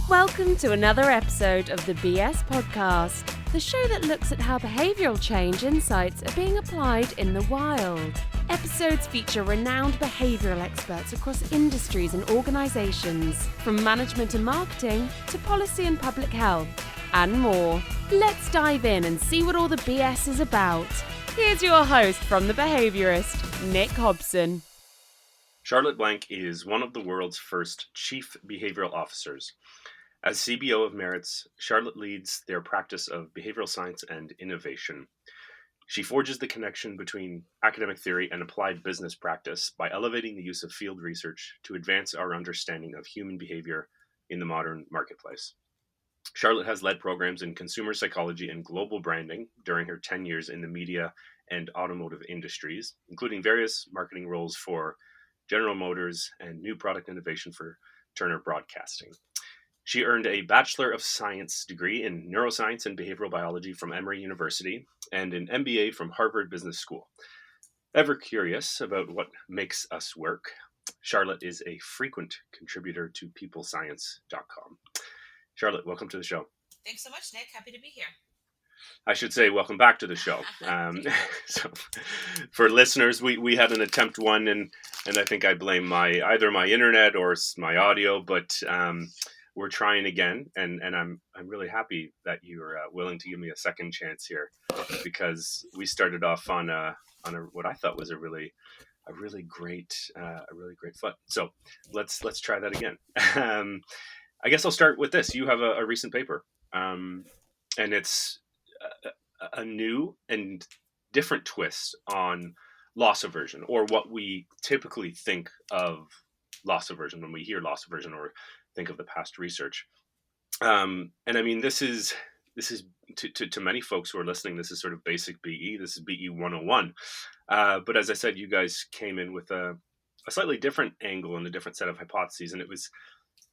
Welcome to another episode of the BS Podcast, the show that looks at how behavioural change insights are being applied in the wild. Episodes feature renowned behavioural experts across industries and organisations, from management and marketing to policy and public health, and more. Let's dive in and see what all the BS is about. Here's your host from The Behaviourist, Nick Hobson. Charlotte Blanc is one of the world's first chief behavioral officers. As CBO of Maritz, Charlotte leads their practice of behavioral science and innovation. She forges the connection between academic theory and applied business practice by elevating the use of field research to advance our understanding of human behavior in the modern marketplace. Charlotte has led programs in consumer psychology and global branding during her 10 years in the media and automotive industries, including various marketing roles for General Motors and new product innovation for Turner Broadcasting. She earned a Bachelor of Science degree in Neuroscience and Behavioral Biology from Emory University and an MBA from Harvard Business School. Ever curious about what makes us work, Charlotte is a frequent contributor to peoplescience.com. Charlotte, welcome to the show. Thanks so much, Nick. Happy to be here. I should say welcome back to the show. So for listeners, we had an attempt one, and I think I blame either my internet or my audio, but we're trying again, and I'm really happy that you're willing to give me a second chance here, because we started off on a what I thought was a really great foot. So let's try that again. I guess I'll start with this. You have a recent paper, and it's a new and different twist on loss aversion, or what we typically think of loss aversion when we hear loss aversion or think of the past research. And I mean, this is to many folks who are listening, this is sort of basic BE. This is BE 101. But as I said, you guys came in with a slightly different angle and a different set of hypotheses, and it was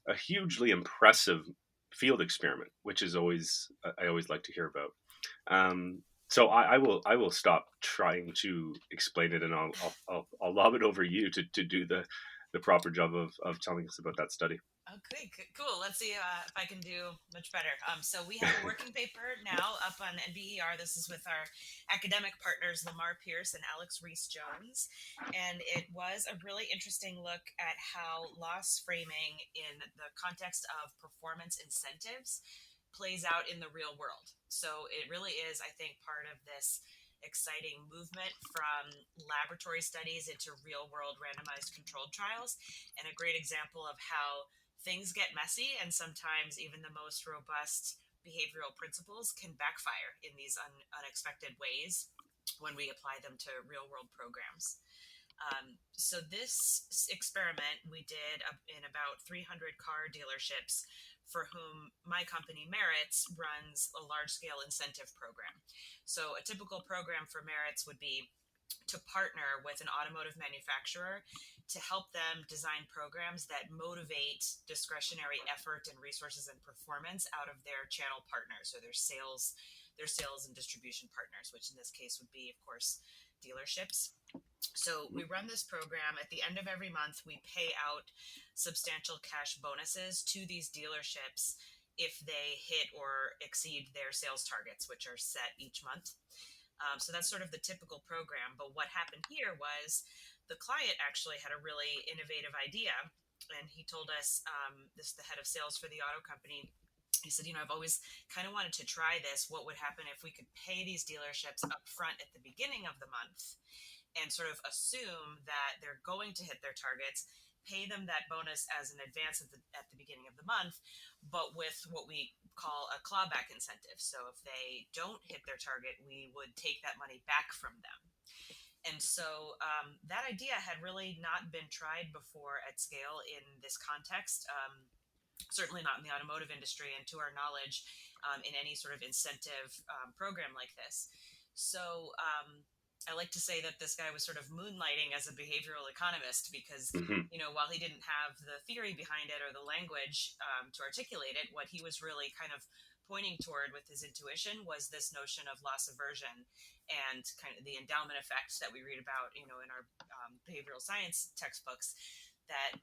a hugely impressive field experiment, which is I always like to hear about. So I will stop trying to explain it, and I'll lob it over you to do the proper job of telling us about that study. Okay, cool. Let's see if I can do much better. So we have a working paper now up on NBER. This is with our academic partners, Lamar Pierce and Alex Reese-Jones. And it was a really interesting look at how loss framing in the context of performance incentives plays out in the real world. So it really is, I think, part of this exciting movement from laboratory studies into real world randomized controlled trials, and a great example of how things get messy, and sometimes even the most robust behavioral principles can backfire in these unexpected ways when we apply them to real world programs. So this experiment we did in about 300 car dealerships for whom my company Maritz runs a large-scale incentive program. So a typical program for Maritz would be to partner with an automotive manufacturer to help them design programs that motivate discretionary effort and resources and performance out of their channel partners, or their sales and distribution partners, which in this case would be, of course, dealerships. So we run this program. At the end of every month, we pay out substantial cash bonuses to these dealerships if they hit or exceed their sales targets, which are set each month. So that's sort of the typical program. But what happened here was the client actually had a really innovative idea. And he told us, this is the head of sales for the auto company. He said, I've always kind of wanted to try this. What would happen if we could pay these dealerships up front at the beginning of the month and sort of assume that they're going to hit their targets, pay them that bonus as an advance at the beginning of the month, but with what we call a clawback incentive. So if they don't hit their target, we would take that money back from them. And so that idea had really not been tried before at scale in this context, certainly not in the automotive industry, and to our knowledge, in any sort of incentive program like this. So I like to say that this guy was sort of moonlighting as a behavioral economist because, while he didn't have the theory behind it or the language to articulate it, what he was really kind of pointing toward with his intuition was this notion of loss aversion and kind of the endowment effects that we read about, in our behavioral science textbooks, that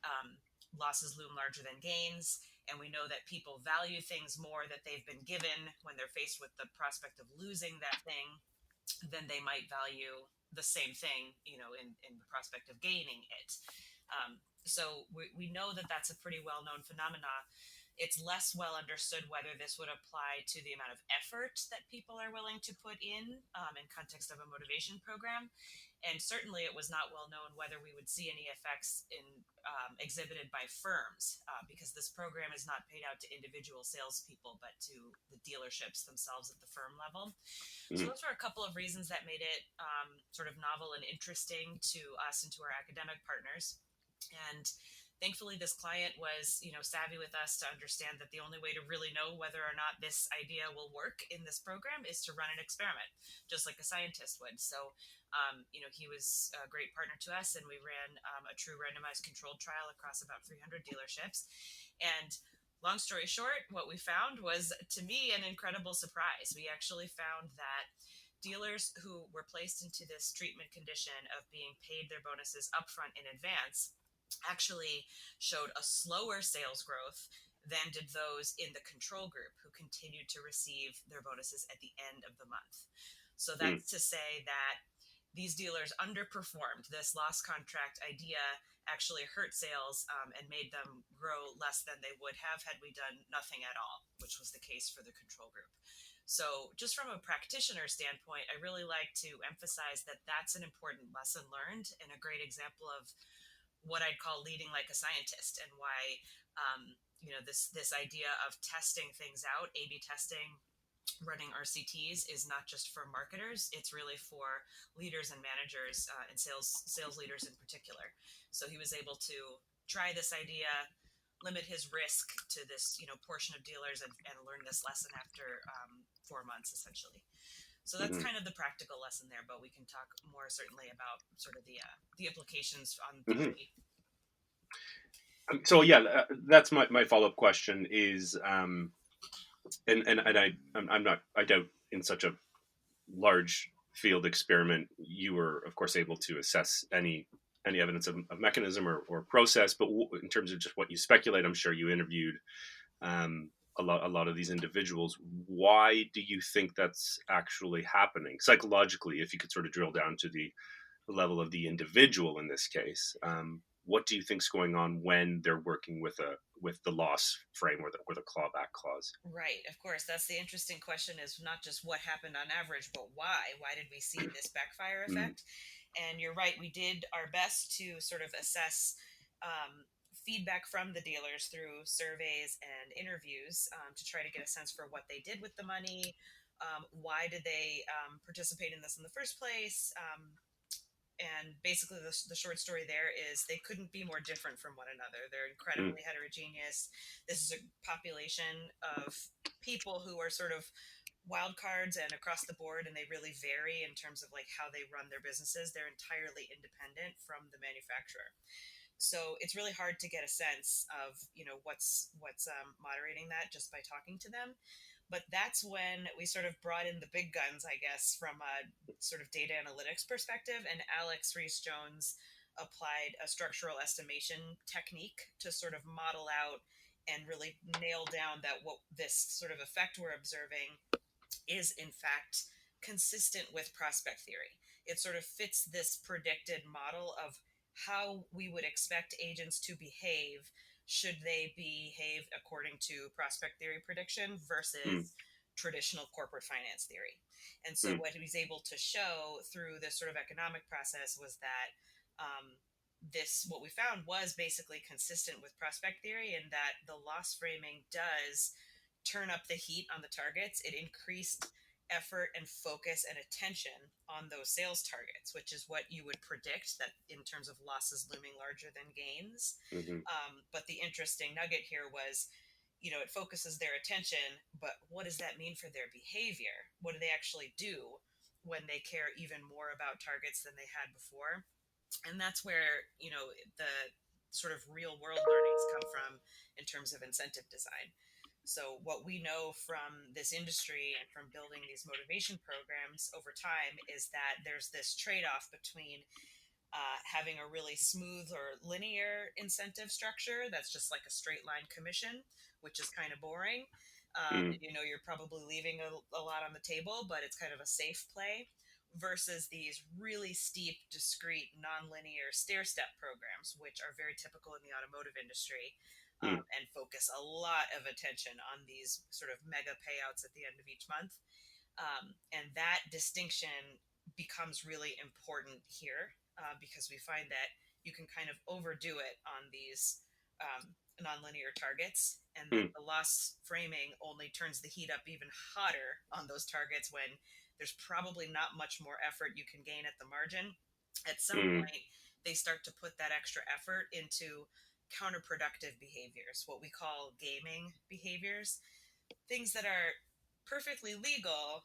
losses loom larger than gains. And we know that people value things more that they've been given when they're faced with the prospect of losing that thing than they might value the same thing, in the prospect of gaining it. So we know that that's a pretty well-known phenomena. It's less well understood whether this would apply to the amount of effort that people are willing to put in context of a motivation program. And certainly it was not well known whether we would see any effects exhibited by firms, because this program is not paid out to individual salespeople, but to the dealerships themselves at the firm level. So those were a couple of reasons that made it sort of novel and interesting to us and to our academic partners. And thankfully, this client was, savvy with us to understand that the only way to really know whether or not this idea will work in this program is to run an experiment, just like a scientist would. So, he was a great partner to us, and we ran a true randomized controlled trial across about 300 dealerships. And long story short, what we found was, to me, an incredible surprise. We actually found that dealers who were placed into this treatment condition of being paid their bonuses upfront in advance actually showed a slower sales growth than did those in the control group who continued to receive their bonuses at the end of the month. So that's to say that these dealers underperformed. This lost contract idea actually hurt sales and made them grow less than they would have had we done nothing at all, which was the case for the control group. So just from a practitioner standpoint, I really like to emphasize that that's an important lesson learned and a great example of what I'd call leading like a scientist, and why this idea of testing things out, A/B testing, running RCTs, is not just for marketers. It's really for leaders and managers and sales leaders in particular. So he was able to try this idea, limit his risk to this portion of dealers, and learn this lesson after 4 months essentially. So that's kind of the practical lesson there, but we can talk more certainly about sort of the implications on theory. So yeah, that's my follow-up question is, and I doubt in such a large field experiment you were of course able to assess any evidence of mechanism or process, but in terms of just what you speculate, I'm sure you interviewed a lot of these individuals. Why do you think that's actually happening psychologically? If you could sort of drill down to the level of the individual in this case, what do you think's going on when they're working with the loss frame or the clawback clause? Right, of course. That's the interesting question, is not just what happened on average, but why? Why did we see this backfire effect? And you're right, we did our best to sort of assess feedback from the dealers through surveys and interviews to try to get a sense for what they did with the money. Why did they participate in this in the first place? And basically, the short story there is they couldn't be more different from one another. They're incredibly heterogeneous. This is a population of people who are sort of wild cards and across the board, and they really vary in terms of like how they run their businesses. They're entirely independent from the manufacturer. So it's really hard to get a sense of what's moderating that just by talking to them. But that's when we sort of brought in the big guns, I guess, from a sort of data analytics perspective. And Alex Reese-Jones applied a structural estimation technique to sort of model out and really nail down that what this sort of effect we're observing is in fact consistent with prospect theory. It sort of fits this predicted model of how we would expect agents to behave should they behave according to prospect theory prediction versus traditional corporate finance theory. And so what he was able to show through this sort of economic process was that what we found was basically consistent with prospect theory, and that the loss framing does turn up the heat on the targets. It increased effort and focus and attention on those sales targets, which is what you would predict, that in terms of losses looming larger than gains. But the interesting nugget here was, it focuses their attention, but what does that mean for their behavior? What do they actually do when they care even more about targets than they had before? And that's where, the sort of real world learnings come from in terms of incentive design. So what we know from this industry and from building these motivation programs over time is that there's this trade-off between having a really smooth or linear incentive structure that's just like a straight line commission, which is kind of boring. Mm, You're probably leaving a lot on the table, but it's kind of a safe play versus these really steep, discrete, nonlinear stair step programs, which are very typical in the automotive industry, mm, and focus a lot of attention on these sort of mega payouts at the end of each month. And that distinction becomes really important here, because we find that you can kind of overdo it on these nonlinear targets, and then mm, the loss framing only turns the heat up even hotter on those targets when there's probably not much more effort you can gain at the margin. At some mm, point, they start to put that extra effort into counterproductive behaviors, what we call gaming behaviors, things that are perfectly legal,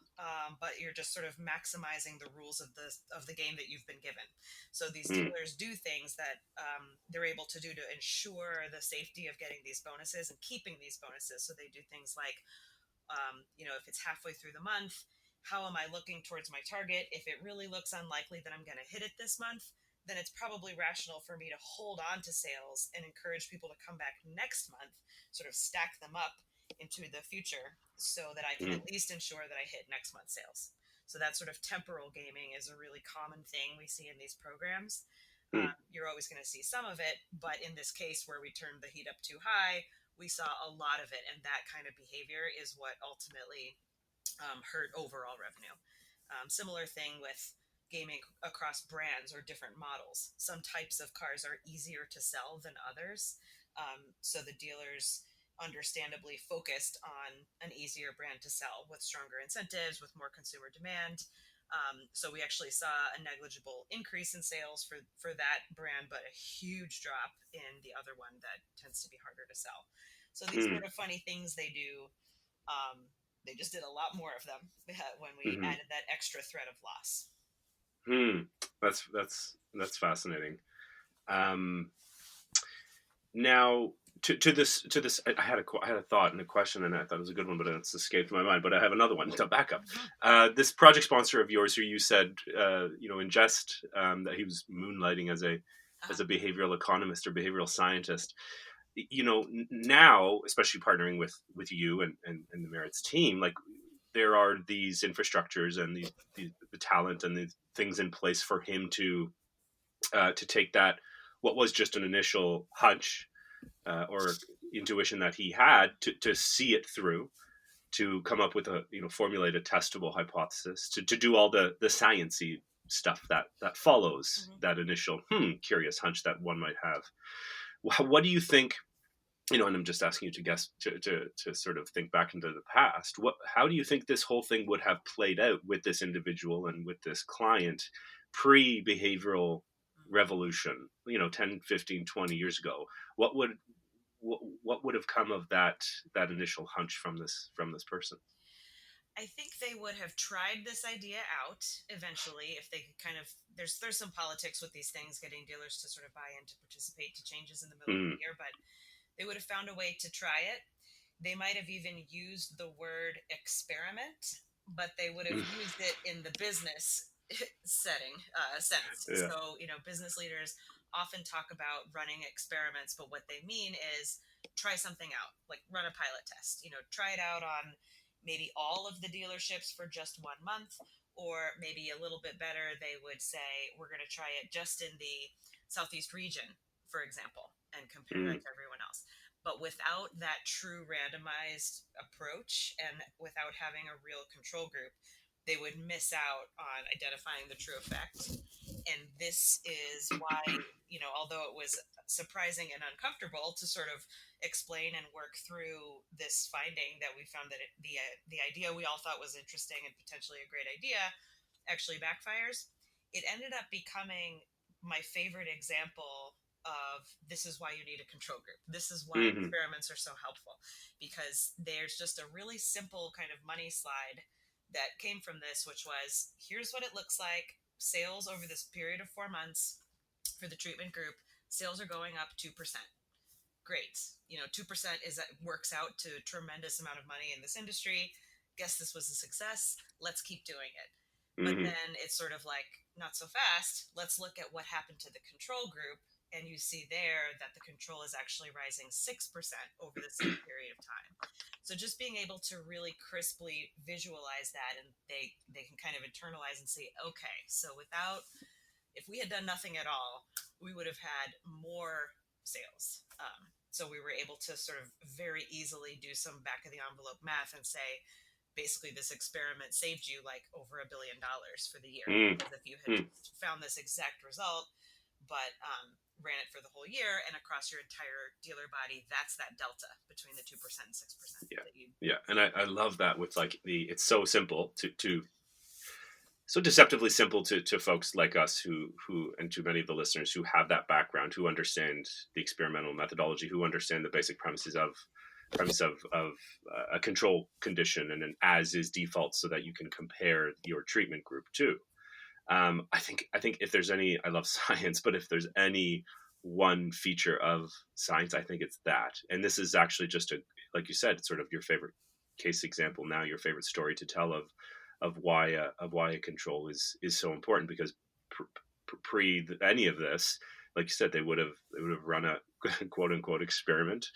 but you're just sort of maximizing the rules of the game that you've been given. So these mm, dealers do things that they're able to do to ensure the safety of getting these bonuses and keeping these bonuses. So they do things like, if it's halfway through the month, how am I looking towards my target? If it really looks unlikely that I'm going to hit it this month, then it's probably rational for me to hold on to sales and encourage people to come back next month, sort of stack them up into the future so that I can mm, at least ensure that I hit next month's sales. So that sort of temporal gaming is a really common thing we see in these programs. mm, You're always going to see some of it, but in this case where we turned the heat up too high, we saw a lot of it, and that kind of behavior is what ultimately hurt overall revenue. Similar thing with gaming across brands or different models. Some types of cars are easier to sell than others, so the dealers understandably focused on an easier brand to sell with stronger incentives, with more consumer demand. So we actually saw a negligible increase in sales for that brand, but a huge drop in the other one that tends to be harder to sell. So these mm, sort of funny things they do, they just did a lot more of them when we mm, added that extra threat of loss. mm. That's fascinating. Um, Now, to this, I had a thought and a question, and I thought it was a good one, but it's escaped my mind. But I have another one to back up. Mm-hmm. This project sponsor of yours, who you said, in jest, that he was moonlighting as a behavioral economist or behavioral scientist. Now, especially partnering with you and the Maritz team, like there are these infrastructures and the talent and the things in place for him to take that what was just an initial hunch or intuition that he had to see it through, to come up with a formulate a testable hypothesis, to do all the sciencey stuff that follows Mm-hmm. that initial curious hunch that one might have. What do you think? And I'm just asking you to guess, to sort of think back into the past. How do you think this whole thing would have played out with this individual and with this client pre-behavioral revolution, 10, 15, 20 years ago? What would have come of that initial hunch from this person? I think they would have tried this idea out eventually if they could kind of there's some politics with these things, getting dealers to sort of buy in to participate to changes in the middle of the Mm, year, but they would have found a way to try it. They might have even used the word experiment, but they would have used it in the business setting sense. yeah. So, business leaders often talk about running experiments, but what they mean is try something out, like run a pilot test. Try it out on maybe all of the dealerships for just 1 month, or maybe a little bit better, they would say, we're going to try it just in the Southeast region, for example, and compare that Mm, to everyone else. But without that true randomized approach and without having a real control group, they would miss out on identifying the true effect. And this is why, although it was surprising and uncomfortable to sort of explain and work through this finding, that we found that the idea we all thought was interesting and potentially a great idea actually backfires. It ended up becoming my favorite example of this is why you need a control group. This is why hmm experiments are so helpful, because there's just a really simple kind of money slide that came from this, which was, here's what it looks like. Sales over this period of 4 months for the treatment group, sales are going up 2%. Great. 2% works out to a tremendous amount of money in this industry. Guess this was a success. Let's keep doing it. But Hmm. then it's sort of like, not so fast. Let's look at what happened to the control group. And you see there that the control is actually rising 6% over the same period of time. So just being able to really crisply visualize that, and they can kind of internalize and say, okay, so if we had done nothing at all, we would have had more sales. So we were able to sort of very easily do some back of the envelope math and say, basically, this experiment saved you like over $1 billion for the year. Mm. Because if you had Mm. just found this exact result, but ran it for the whole year and across your entire dealer body, that's that delta between the 2% and 6% Yeah. that you. Yeah. And I love that with like it's so simple to so deceptively simple to folks like us and to many of the listeners who have that background, who understand the experimental methodology, who understand the basic premise of a control condition and an as is default, so that you can compare your treatment group to. I think if there's any, I love science, but if there's any one feature of science, I think it's that. And this is actually just like you said, sort of your favorite case example now, your favorite story to tell of why a control is so important, because pre any of this, like you said, they would have run a quote unquote experiment,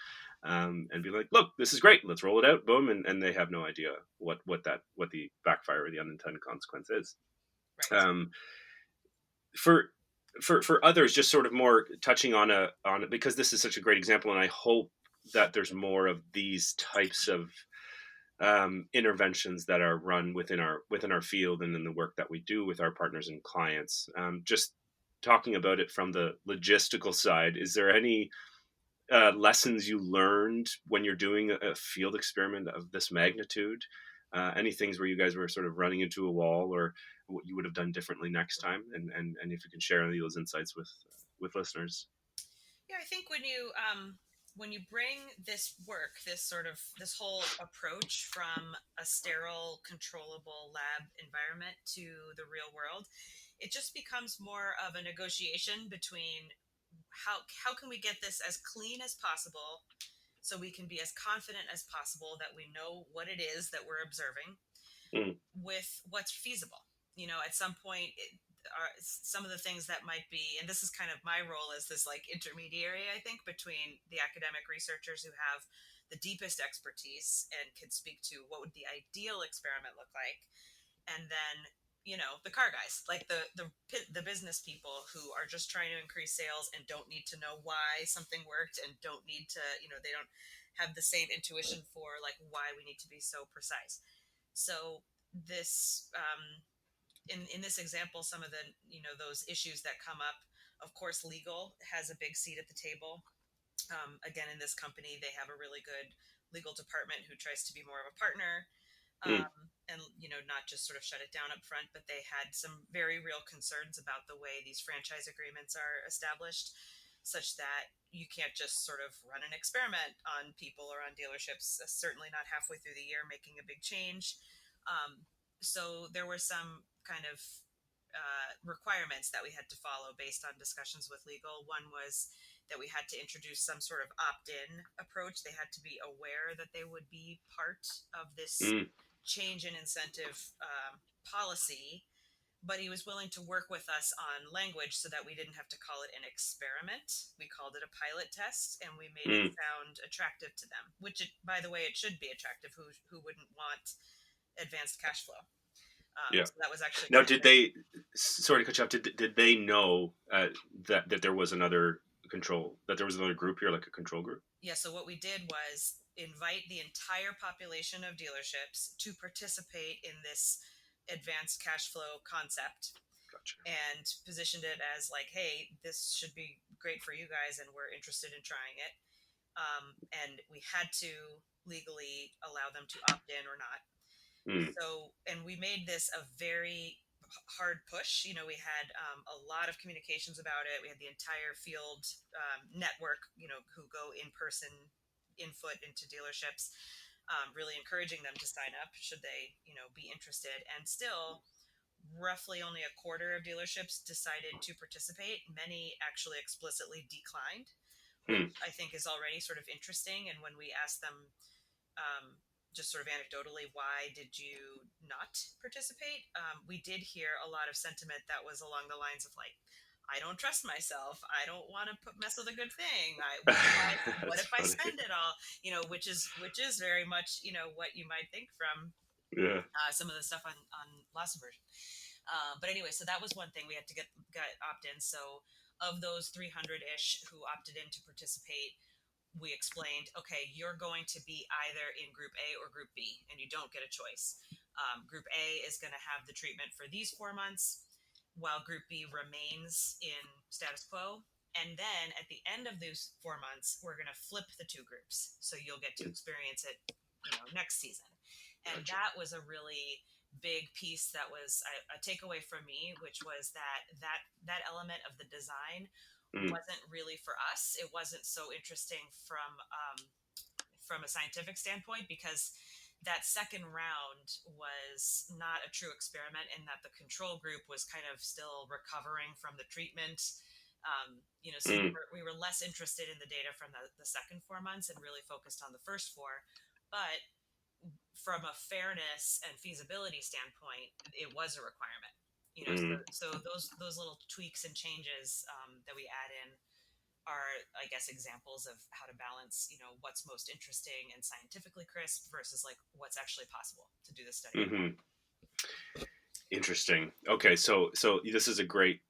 and be like, look, this is great, let's roll it out, boom, and they have no idea what the backfire or the unintended consequence is. Right. Um, for for others, just sort of more touching on it, because this is such a great example, and I hope that there's more of these types of interventions that are run within our field and in the work that we do with our partners and clients. Just talking about it from the logistical side, is there any lessons you learned when you're doing a field experiment of this magnitude? Any things where you guys were sort of running into a wall, or what you would have done differently next time? And if you can share any of those insights with listeners. Yeah, I think when you bring this work, this whole approach from a sterile, controllable lab environment to the real world, it just becomes more of a negotiation between how can we get this as clean as possible, so we can be as confident as possible that we know what it is that we're observing, Mm, with what's feasible. At some point, are some of the things that might be, and this is kind of my role as this like intermediary, I think, between the academic researchers who have the deepest expertise and can speak to what would the ideal experiment look like, and then the car guys, like the business people who are just trying to increase sales and don't need to know why something worked, and don't need to, they don't have the same intuition for like why we need to be so precise. So this in this example, some of the those issues that come up, of course legal has a big seat at the table. Again, in this company, they have a really good legal department who tries to be more of a partner, mm, and not just sort of shut it down up front. But they had some very real concerns about the way these franchise agreements are established, such that you can't just sort of run an experiment on people or on dealerships, certainly not halfway through the year making a big change. So there were some kind of requirements that we had to follow based on discussions with legal. One was that we had to introduce some sort of opt-in approach. They had to be aware that they would be part of this mm, change in incentive policy, but he was willing to work with us on language so that we didn't have to call it an experiment. We called it a pilot test, and we made it mm. sound attractive to them, which, by the way, it should be attractive. Who wouldn't want advanced cash flow? Yeah. So that was actually Now, kind of did they? Sorry to cut you off. Did they know that there was another control? That there was another group here, like a control group? yeah. So what we did was invite the entire population of dealerships to participate in this advanced cash flow concept, Gotcha. and positioned it as like, hey, this should be great for you guys, and we're interested in trying it. And we had to legally allow them to opt in or not. Mm, So, and we made this a very hard push. We had a lot of communications about it. We had the entire field network, who go in person, in foot into dealerships, really encouraging them to sign up should they, be interested. And still, roughly only a quarter of dealerships decided to participate. Many actually explicitly declined, which mm, I think is already sort of interesting. And when we asked them, just sort of anecdotally, why did you not participate? We did hear a lot of sentiment that was along the lines of like, I don't trust myself. I don't want to mess with a good thing. What That's if I funny. spend it all? Which is very much what you might think from Yeah. some of the stuff on last version. But anyway, so that was one thing we had to get opt in. So of those 300 ish who opted in to participate, we explained, okay, you're going to be either in group A or group B, and you don't get a choice. Group A is going to have the treatment for these 4 months, while group B remains in status quo. And then at the end of those 4 months, we're going to flip the two groups. So you'll get to experience it, next season. And Gotcha. that was a really big piece that was a takeaway from me, which was that element of the design Mm, wasn't really for us. It wasn't so interesting from a scientific standpoint, because that second round was not a true experiment, in that the control group was kind of still recovering from the treatment. So mm, we were less interested in the data from the second 4 months and really focused on the first four. But from a fairness and feasibility standpoint, it was a requirement. mm, So those little tweaks and changes that we add in are, I guess, examples of how to balance, what's most interesting and scientifically crisp versus like what's actually possible to do this study. hmm. Interesting. Okay, so this is a great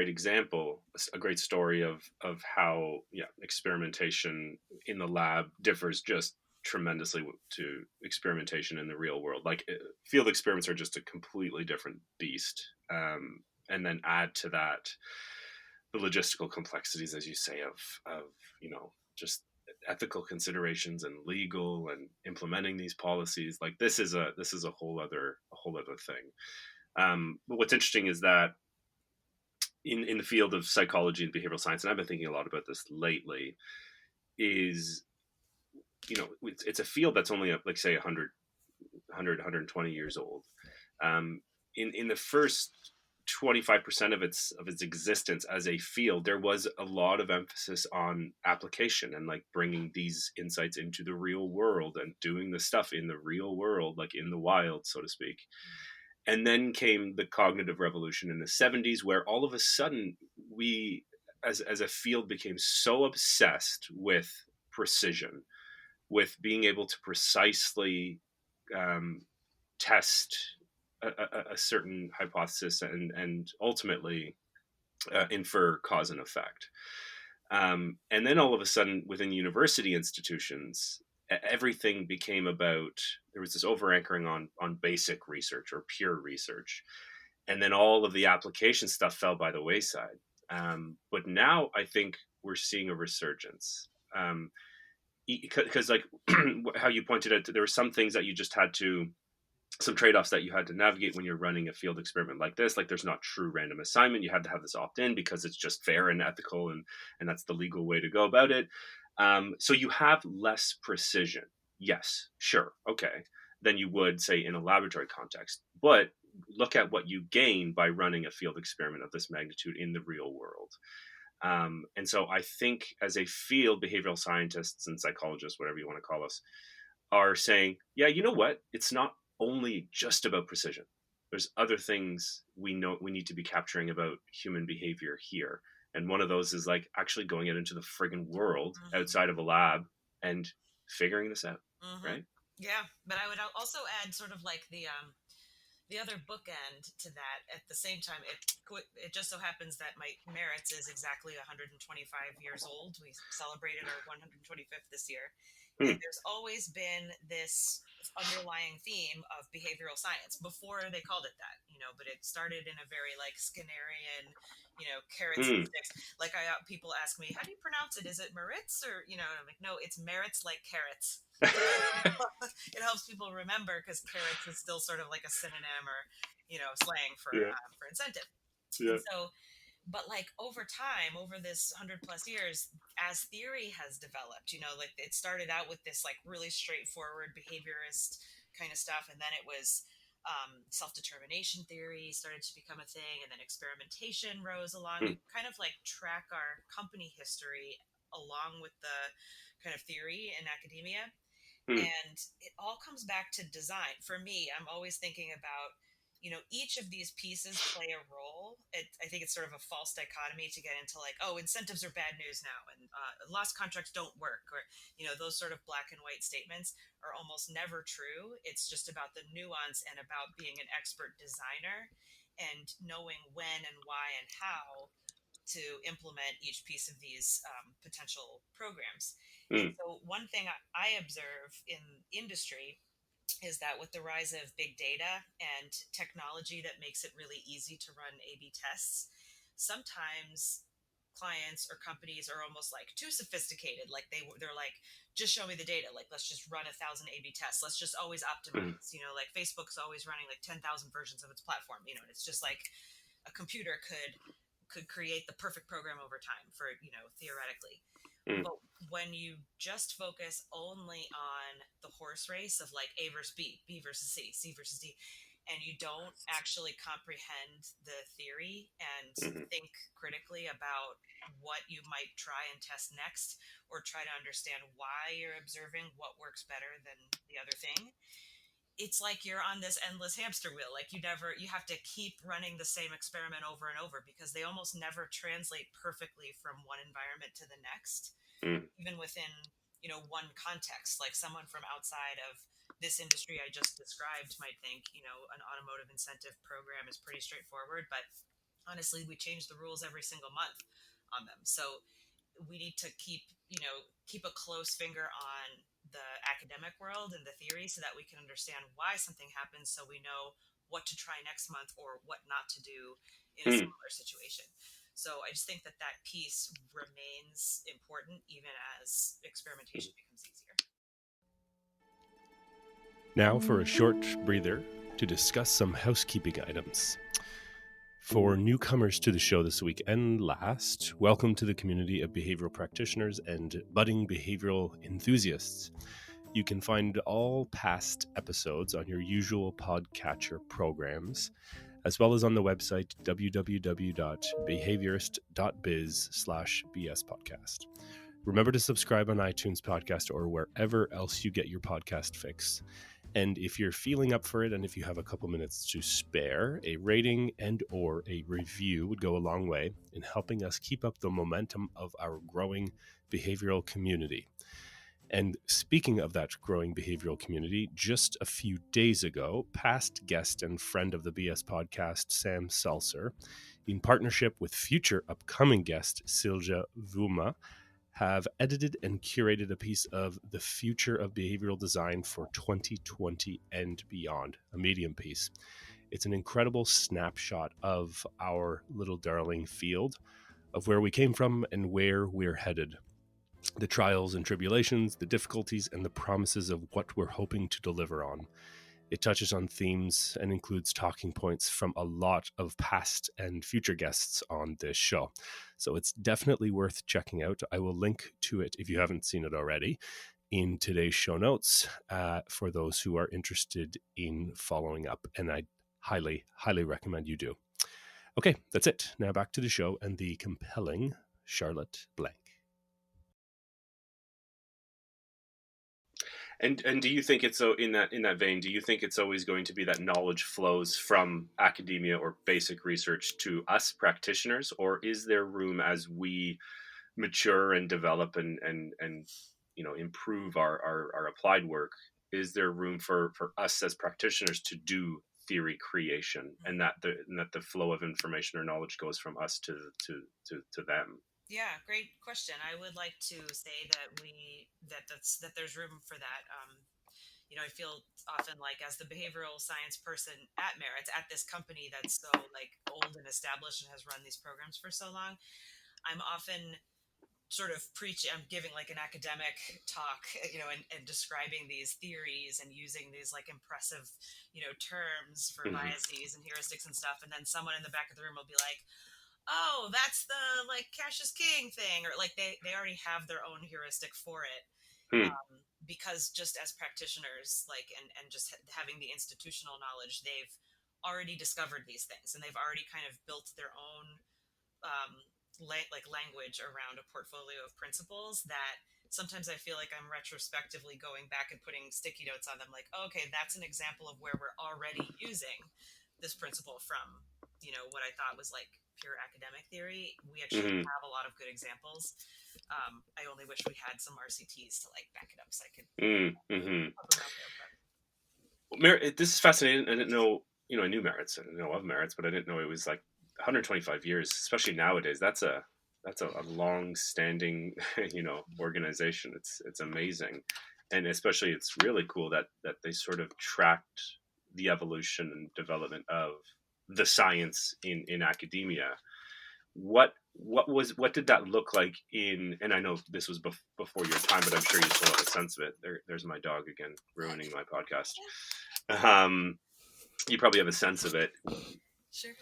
example, a great story of how experimentation in the lab differs just tremendously to experimentation in the real world. Like field experiments are just a completely different beast, and then add to that the logistical complexities, as you say, of just ethical considerations and legal and implementing these policies. Like this is a whole other thing. But what's interesting is that in the field of psychology and behavioral science, and I've been thinking a lot about this lately, is it's a field that's only like say 120 years old. In the first 25% of its existence as a field, there was a lot of emphasis on application and like bringing these insights into the real world and doing the stuff in the real world, like in the wild, so to speak. And then came the cognitive revolution in the 70s, where all of a sudden we as a field became so obsessed with precision, with being able to precisely um, test a certain hypothesis and ultimately infer cause and effect. And then all of a sudden, within university institutions, everything became about, there was this over anchoring on basic research or pure research, and then all of the application stuff fell by the wayside. But now I think we're seeing a resurgence. Because like how you pointed out, there were some things that you just had to, some trade-offs that you had to navigate when you're running a field experiment like this. Like there's not true random assignment. You had to have this opt-in because it's just fair and ethical, and that's the legal way to go about it. So you have less precision, yes, sure, okay, than you would say in a laboratory context. But look at what you gain by running a field experiment of this magnitude in the real world. And so I think as a field, behavioral scientists and psychologists, whatever you want to call us, are saying, yeah, you know what? It's not only just about precision. There's other things we know we need to be capturing about human behavior here. And one of those is like actually going out into the friggin' world Mm-hmm. outside of a lab and figuring this out, Mm-hmm. right? Yeah, but I would also add sort of like the other bookend to that. At the same time, it just so happens that my Maritz is exactly 125 years old. We celebrated our 125th this year, and Hmm. there's always been this underlying theme of behavioral science before they called it that. But it started in a very like Skinnerian, carrots and Hmm. sticks. Like people ask me, how do you pronounce it? Is it Maritz or and I'm like, no, it's Maritz like carrots. It helps people remember, because carrots is still sort of like a synonym or slang Yeah. for incentive. And Yeah. so, but like over time, over this 100+ years, as theory has developed, like it started out with this like really straightforward behaviorist kind of stuff, and then it was self-determination theory started to become a thing, and then experimentation rose along. Hmm. We kind of like track our company history along with the kind of theory in academia. Hmm. And it all comes back to design. For me, I'm always thinking about, each of these pieces play a role. I think it's sort of a false dichotomy to get into like, oh, incentives are bad news now, and lost contracts don't work, or those sort of black and white statements are almost never true. It's just about the nuance and about being an expert designer and knowing when and why and how to implement each piece of these potential programs. And Hmm. so, one thing I observe in industry is that with the rise of big data and technology that makes it really easy to run A/B tests, sometimes clients or companies are almost like too sophisticated. Like they're like, just show me the data. Like let's just run 1,000 A/B tests. Let's just always Hmm. optimize. Like Facebook's always running like 10,000 versions of its platform. And it's just like a computer could create the perfect program over time for theoretically. Hmm. But when you just focus only on the horse race of like A versus B versus C versus D, and you don't actually comprehend the theory and Hmm. think critically about what you might try and test next, or try to understand why you're observing what works better than the other thing, it's like you're on this endless hamster wheel. Like you have to keep running the same experiment over and over because they almost never translate perfectly from one environment to the next, Hmm. even within one context. Like someone from outside of this industry I just described might think an automotive incentive program is pretty straightforward, but honestly we change the rules every single month on them. So we need to keep a close finger on the academic world and the theory so that we can understand why something happens, so we know what to try next month or what not to do in a Hmm. similar situation. So I just think that that piece remains important even as experimentation becomes easier. Now for a short breather to discuss some housekeeping items. For newcomers to the show this week and last, welcome to the community of behavioral practitioners and budding behavioral enthusiasts. You can find all past episodes on your usual podcatcher programs, as well as on the website www.behaviorist.biz/bspodcast. Remember to subscribe on iTunes Podcast or wherever else you get your podcast fix. And if you're feeling up for it, and if you have a couple minutes to spare, a rating and or a review would go a long way in helping us keep up the momentum of our growing behavioral community. And speaking of that growing behavioral community, just a few days ago, past guest and friend of the BS podcast, Sam Seltzer, in partnership with future upcoming guest Silja Vuma, have edited and curated a piece of the future of behavioral design for 2020 and beyond, a medium piece. It's an incredible snapshot of our little darling field, of where we came from and where we're headed. The trials and tribulations, the difficulties, and the promises of what we're hoping to deliver on. It touches on themes and includes talking points from a lot of past and future guests on this show. So it's definitely worth checking out. I will link to it if you haven't seen it already in today's show notes for those who are interested in following up. And I highly, highly recommend you do. Okay, that's it. Now back to the show and the compelling Charlotte Blanc. And do you think it's so in that vein? Do you think it's always going to be that knowledge flows from academia or basic research to us practitioners, or is there room as we mature and develop and improve our applied work? Is there room for us as practitioners to do theory creation, and that the flow of information or knowledge goes from us to them? Yeah, great question. I would like to say that that there's room for that. I feel often like, as the behavioral science person at Meritz, at this company that's so like old and established and has run these programs for so long, I'm often sort of preaching, I'm giving like an academic talk, and describing these theories and using these like impressive, terms for Hmm. biases and heuristics and stuff. And then someone in the back of the room will be like, oh, that's the like cash is king thing, or like they already have their own heuristic for it. Hmm. Because just as practitioners, like, and just having the institutional knowledge, they've already discovered these things and they've already kind of built their own like language around a portfolio of principles that sometimes I feel like I'm retrospectively going back and putting sticky notes on them, like, oh, okay, that's an example of where we're already using this principle from, what I thought was like pure academic theory. We actually Mm-hmm. have a lot of good examples. I only wish we had some RCTs to like back it up so I could Mm-hmm. put them out there. But This is fascinating. I didn't know, I knew Maritz. I didn't know of Maritz, but I didn't know it was like 125 years, especially nowadays. That's a long-standing, organization. It's amazing, and especially it's really cool that they sort of tracked the evolution and development of the science in academia. What did that look like in? And I know this was before your time, but I'm sure you still have a sense of it. There's my dog again ruining my podcast. You probably have a sense of it. sure.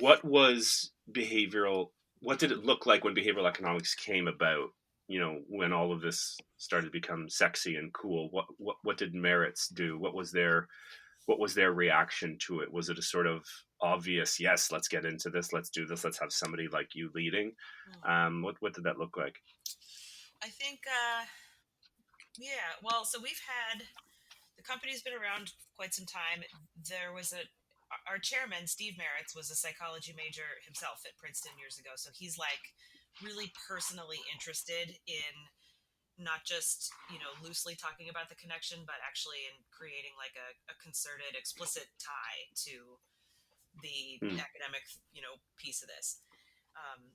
What was behavioral? What did it look like when behavioral economics came about? When all of this started to become sexy and cool. What did Maritz do? What was their reaction to it? Was it a sort of obvious, yes, let's get into this, let's do this, let's have somebody like you leading? What did that look like? I think, yeah. Well, so the company's been around quite some time. There was our chairman, Steve Maritz, was a psychology major himself at Princeton years ago. So he's like really personally interested in not just, loosely talking about the connection, but actually in creating like a concerted, explicit tie to the Mm, academic, piece of this.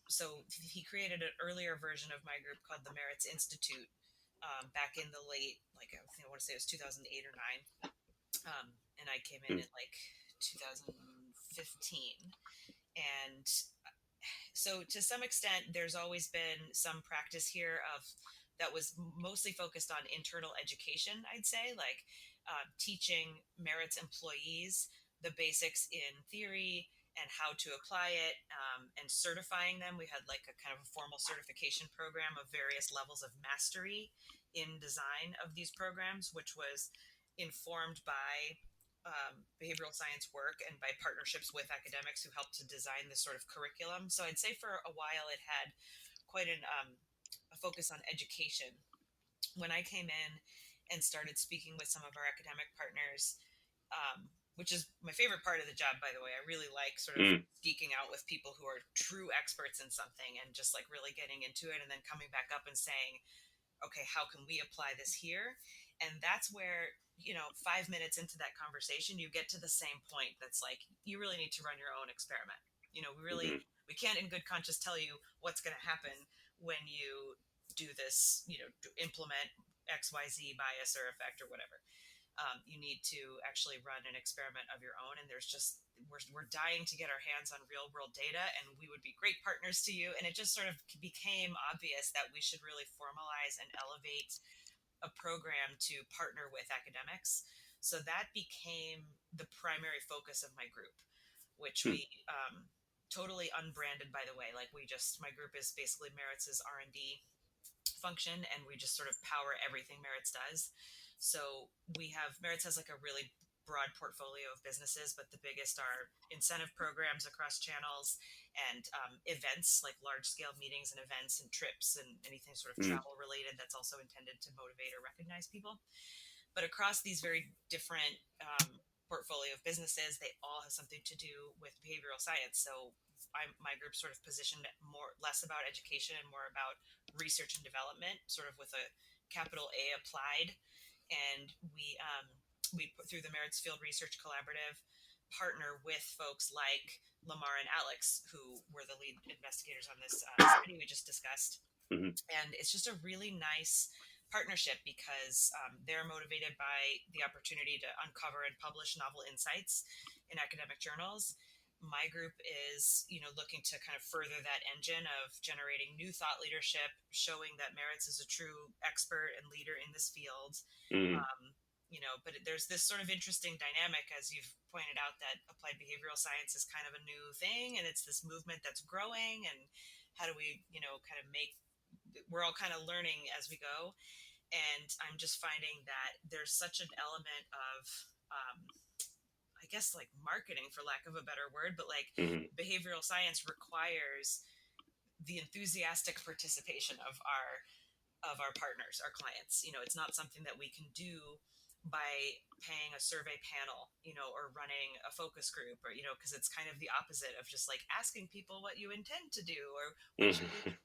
So he created an earlier version of my group called the Maritz Institute back in the late, like I think I want to say it was 2008 or 9, and I came in mm, in like 2015, and so to some extent, there's always been some practice here of that was mostly focused on internal education. I'd say like teaching Merit's employees the basics in theory and how to apply it, and certifying them. We had like a kind of a formal certification program of various levels of mastery in design of these programs, which was informed by behavioral science work and by partnerships with academics who helped to design this sort of curriculum. So I'd say for a while it had quite a focus on education. When I came in and started speaking with some of our academic partners, which is my favorite part of the job, by the way. I really like sort of mm, geeking out with people who are true experts in something and just like really getting into it and then coming back up and saying, okay, how can we apply this here? And that's where, 5 minutes into that conversation, you get to the same point that's like, you really need to run your own experiment. mm, We can't in good conscience tell you what's going to happen when you do this, implement XYZ bias or effect or whatever. You need to actually run an experiment of your own. And we're dying to get our hands on real world data, and we would be great partners to you. And it just sort of became obvious that we should really formalize and elevate a program to partner with academics. So that became the primary focus of my group, which mm, we totally unbranded, by the way. Like my group is basically Maritz's R&D function, and we just sort of power everything Maritz does. So Maritz has like a really broad portfolio of businesses, but the biggest are incentive programs across channels and events like large scale meetings and events and trips and anything sort of mm, travel related that's also intended to motivate or recognize people. But across these very different portfolio of businesses, they all have something to do with behavioral science. So my group sort of positioned less about education and more about research and development, sort of with a capital A applied. And we put through the Maritz Field Research Collaborative partner with folks like Lamar and Alex, who were the lead investigators on this study we just discussed. mm, And it's just a really nice partnership because they're motivated by the opportunity to uncover and publish novel insights in academic journals. My group is, looking to kind of further that engine of generating new thought leadership, showing that Maritz is a true expert and leader in this field. mm, But there's this sort of interesting dynamic, as you've pointed out, that applied behavioral science is kind of a new thing, and it's this movement that's growing. And how do we, kind of we're all kind of learning as we go. And I'm just finding that there's such an element of, I guess, like marketing, for lack of a better word, but like mm, behavioral science requires the enthusiastic participation of our of our partners, our clients. It's not something that we can do by paying a survey panel, or running a focus group, or, because it's kind of the opposite of just like asking people what you intend to do, or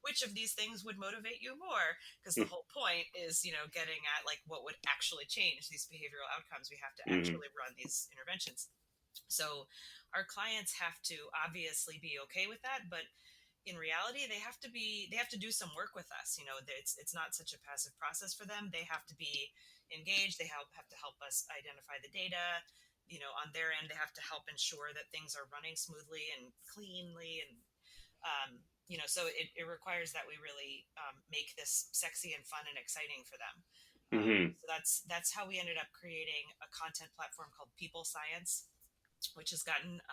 which of these things would motivate you more. Because the whole point is, getting at like what would actually change these behavioral outcomes. We have to actually run these interventions. So our clients have to obviously be okay with that, but in reality they have to do some work with us. It's not such a passive process for them. They have to be engaged. They have to help us identify the data. On their end, they have to help ensure that things are running smoothly and cleanly, and so it requires that we really make this sexy and fun and exciting for them. So that's how we ended up creating a content platform called People Science, which has gotten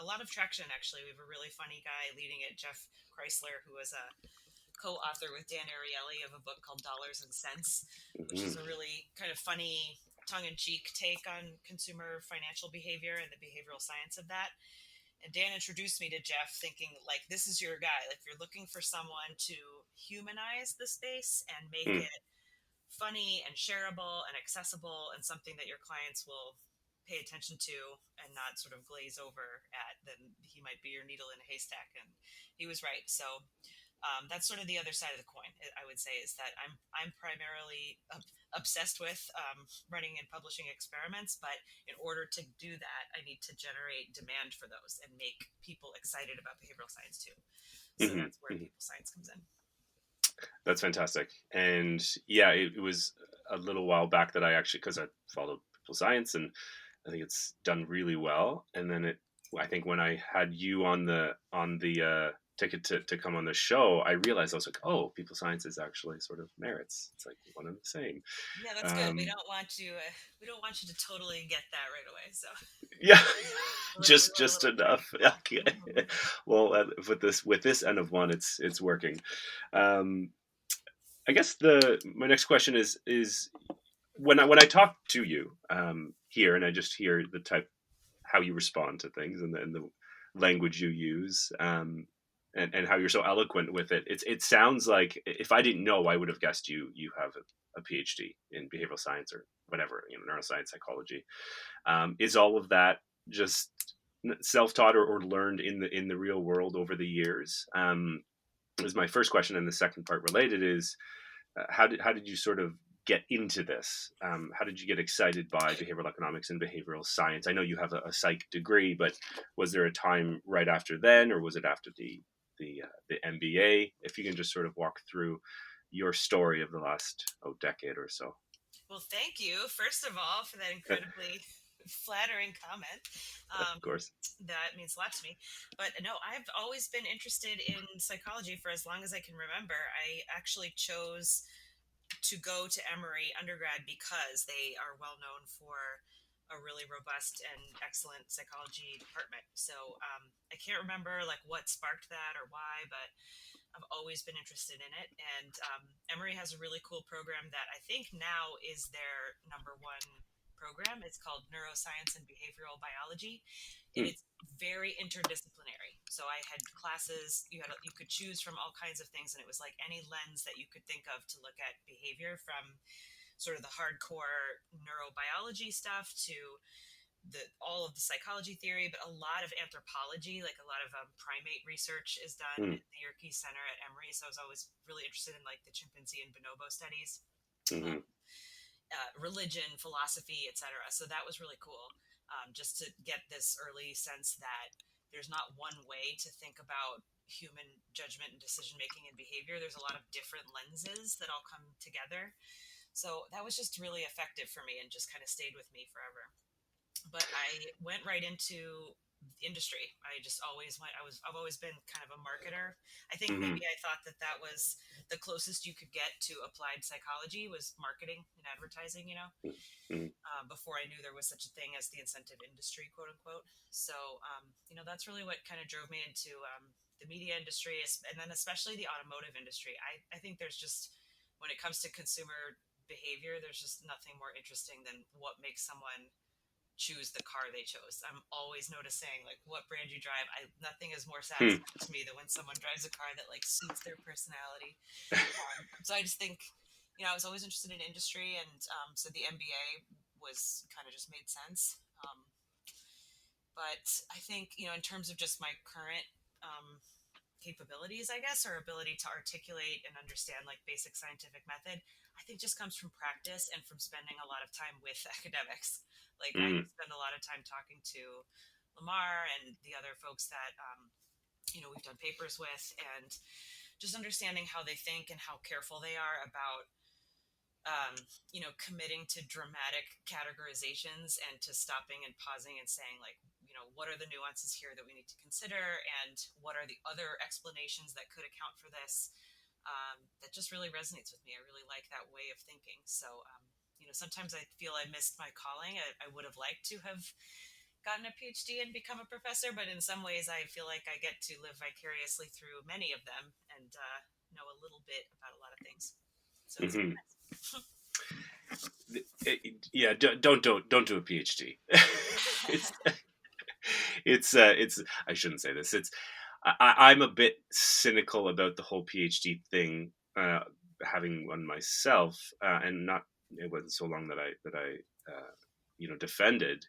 a lot of traction. Actually, we have a really funny guy leading it, Jeff Chrysler, who was a co-author with Dan Ariely of a book called Dollars and Cents, which is a really kind of funny, tongue-in-cheek take on consumer financial behavior and the behavioral science of that. And Dan introduced me to Jeff thinking, like, this is your guy. Like, if you're looking for someone to humanize the space and make it funny and shareable and accessible and something that your clients will pay attention to and not sort of glaze over at, then he might be your needle in a haystack. And he was right. So that's sort of the other side of the coin, I would say, is that I'm primarily obsessed with running and publishing experiments, but in order to do that, I need to generate demand for those and make people excited about behavioral science too. So that's where People Science comes in. That's fantastic. And yeah, it was a little while back that I actually, because I followed People Science, and I think it's done really well. And then I think when I had you on the ticket to come on the show, I realized I was like, oh, People Science is actually sort of Maritz. It's like one and the same. Yeah, that's good. We don't want you to totally get that right away. So yeah, just enough. Okay. Well, with this N of one, it's working. I guess my next question is when I talk to you here, and I just hear how you respond to things, and the language you use, and how you're so eloquent with it. It sounds like, if I didn't know, I would have guessed you have a PhD in behavioral science or whatever, neuroscience, psychology. Is all of that just self-taught or learned in the real world over the years? Is my first question, and the second part related is, how did you sort of get into this? How did you get excited by behavioral economics and behavioral science? I know you have a psych degree, but was there a time right after then, or was it after the MBA? If you can just sort of walk through your story of the last decade or so. Well, thank you, first of all, for that incredibly flattering comment. Of course. That means a lot to me. But no, I've always been interested in psychology for as long as I can remember. I actually chose to go to Emory undergrad because they are well known for a really robust and excellent psychology department. So I can't remember like what sparked that or why, but I've always been interested in it. And Emory has a really cool program that I think now is their number one program. It's called Neuroscience and Behavioral Biology, and it's very interdisciplinary. So I had classes, you could choose from all kinds of things, and it was like any lens that you could think of to look at behavior, from sort of the hardcore neurobiology stuff to all of the psychology theory, but a lot of anthropology, like a lot of primate research is done at the Yerke Center at Emory. So I was always really interested in like the chimpanzee and bonobo studies. Religion, philosophy, etc. So that was really cool, just to get this early sense that there's not one way to think about human judgment and decision making and behavior. There's a lot of different lenses that all come together. So that was just really effective for me and just kind of stayed with me forever. But I went right into industry. I've always been kind of a marketer. I think maybe I thought that was the closest you could get to applied psychology was marketing and advertising, before I knew there was such a thing as the incentive industry, quote unquote. So, that's really what kind of drove me into the media industry, and then especially the automotive industry. I think there's just, when it comes to consumer behavior, there's just nothing more interesting than what makes someone choose the car they chose. I'm always noticing like what brand you drive. Nothing is more Hmm. satisfying to me than when someone drives a car that like suits their personality. So I just think, I was always interested in industry, and so the MBA was kind of just made sense. But I think, in terms of just my current capabilities, I guess, or ability to articulate and understand like basic scientific method, I think just comes from practice and from spending a lot of time with academics. Like I Mm. spend a lot of time talking to Lamar and the other folks that, we've done papers with, and just understanding how they think and how careful they are about committing to dramatic categorizations and to stopping and pausing and saying, like, what are the nuances here that we need to consider, and what are the other explanations that could account for this? That just really resonates with me. I really like that way of thinking. So, sometimes I feel I missed my calling. I would have liked to have gotten a PhD and become a professor, but in some ways, I feel like I get to live vicariously through many of them and know a little bit about a lot of things. So it's Mhm. nice. Yeah, don't do a PhD. it's I shouldn't say this. I'm a bit cynical about the whole PhD thing, having one myself, and not it wasn't so long that I defended,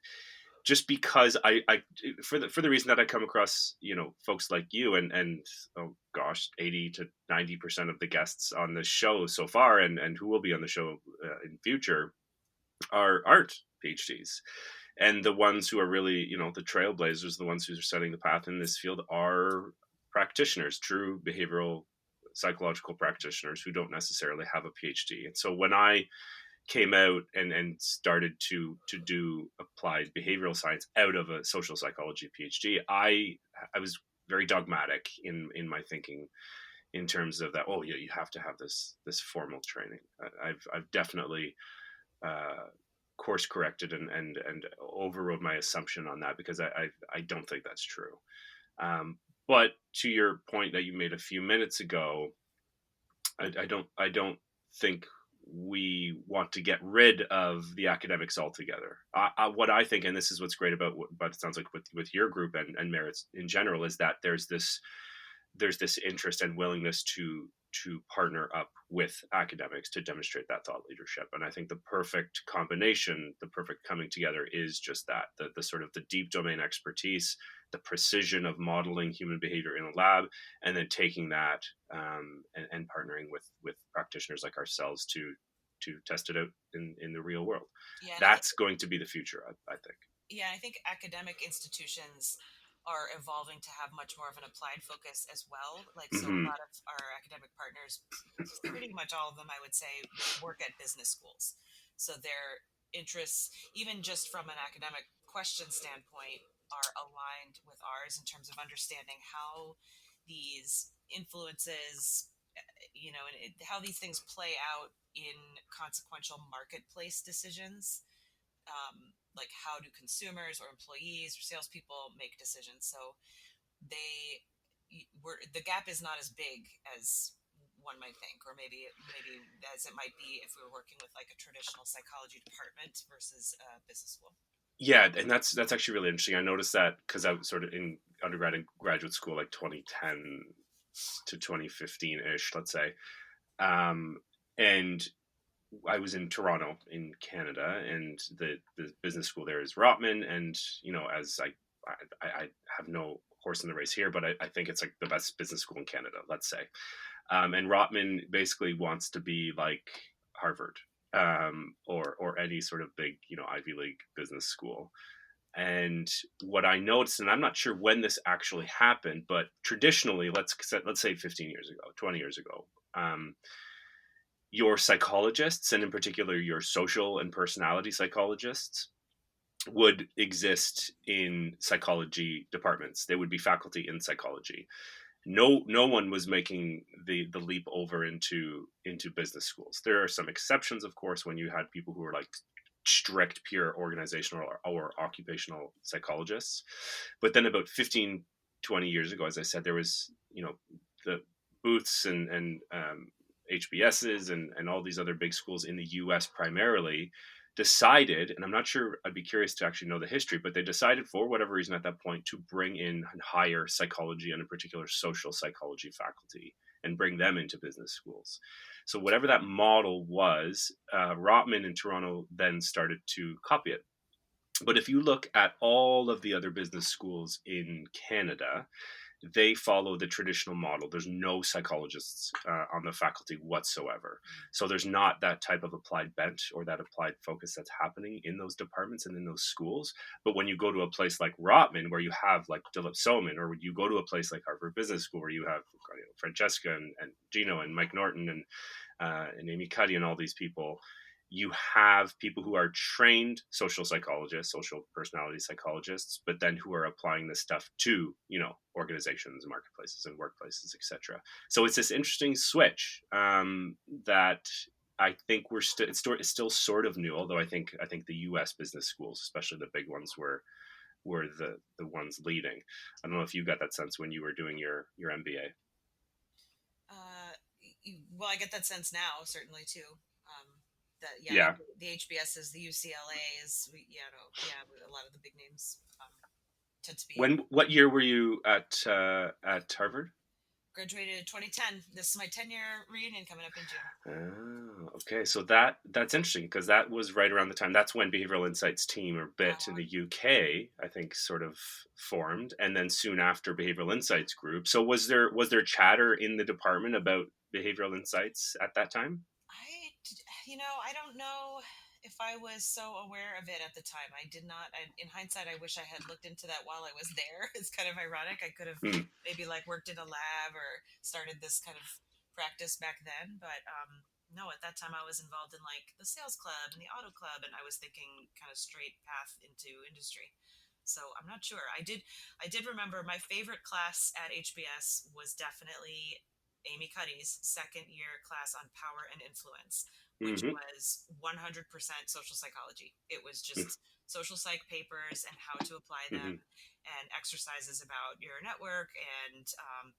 just because I for the reason that I come across folks like you and oh gosh, 80 to 90% of the guests on this show so far, and who will be on the show in future, aren't PhDs. And the ones who are really, the trailblazers, the ones who are setting the path in this field, are practitioners, true behavioral psychological practitioners who don't necessarily have a PhD. And so when I came out and started to do applied behavioral science out of a social psychology PhD, I was very dogmatic in my thinking in terms of that. Oh yeah, you have to have this formal training. I've definitely course corrected and overrode my assumption on that, because I don't think that's true. But to your point that you made a few minutes ago, I don't think we want to get rid of the academics altogether. What I think, and this is what's great about what it sounds like with your group and Maritz in general, is that there's this interest and willingness to partner up with academics to demonstrate that thought leadership. And I think the perfect combination, the perfect coming together, is just that, the sort of the deep domain expertise, the precision of modeling human behavior in a lab, and then taking that and partnering with practitioners like ourselves to test it out in the real world. Yeah, and That's going to be the future, I think. I think academic institutions are evolving to have much more of an applied focus as well. Like, so a Mm-hmm. lot of our academic partners, pretty much all of them, I would say, work at business schools. So their interests, even just from an academic question standpoint, are aligned with ours in terms of understanding how these influences, and how these things play out in consequential marketplace decisions. Like, how do consumers or employees or salespeople make decisions? So the gap is not as big as one might think, or maybe as it might be if we were working with like a traditional psychology department versus a business school. Yeah, and that's actually really interesting. I noticed that because I was sort of in undergrad and graduate school, like 2010 to 2015 ish, let's say, and I was in Toronto in Canada, and the business school there is Rotman, and as I have no horse in the race here, but I think it's like the best business school in Canada, let's say, and Rotman basically wants to be like Harvard, or any sort of big Ivy League business school. And what I noticed, and I'm not sure when this actually happened, but traditionally, let's say 15 years ago, 20 years ago, your psychologists, and in particular your social and personality psychologists, would exist in psychology departments. They would be faculty in psychology. No one was making the leap over into business schools. There are some exceptions, of course, when you had people who were like strict pure organizational or occupational psychologists. But then about 15, 20 years ago, as I said, there was the Booths and HBSs and all these other big schools in the US primarily decided, and I'm not sure, I'd be curious to actually know the history, but they decided for whatever reason at that point to bring in higher psychology and in particular social psychology faculty and bring them into business schools. So whatever that model was, Rotman in Toronto then started to copy it. But if you look at all of the other business schools in Canada, they follow the traditional model. There's no psychologists on the faculty whatsoever. So there's not that type of applied bent or that applied focus that's happening in those departments and in those schools. But when you go to a place like Rotman, where you have like Dilip Soman, or when you go to a place like Harvard Business School, where you have Francesca and Gino and Mike Norton and Amy Cuddy and all these people, you have people who are trained social psychologists, social personality psychologists, but then who are applying this stuff to, organizations, marketplaces, and workplaces, etc. So it's this interesting switch that I think it's still sort of new. Although I think the U.S. business schools, especially the big ones, were the ones leading. I don't know if you got that sense when you were doing your MBA. Well, I get that sense now, certainly too. The HBSs, the UCLAs, a lot of the big names tend to be. What year were you at Harvard? Graduated 2010. This is my 10-year reunion coming up in June. Oh, okay. So that's interesting because that was right around the time. That's when Behavioral Insights team, or BIT, in the UK, I think, sort of formed, and then soon after Behavioral Insights Group. So was there chatter in the department about Behavioral Insights at that time? I don't know if I was so aware of it at the time. I did not. In hindsight, I wish I had looked into that while I was there. It's kind of ironic. I could have maybe worked in a lab or started this kind of practice back then. But no, at that time I was involved in the sales club and the auto club, and I was thinking kind of straight path into industry. So I'm not sure. I did remember my favorite class at HBS was definitely Amy Cuddy's second year class on power and influence, which was 100% social psychology. It was just social psych papers and how to apply them, and exercises about your network and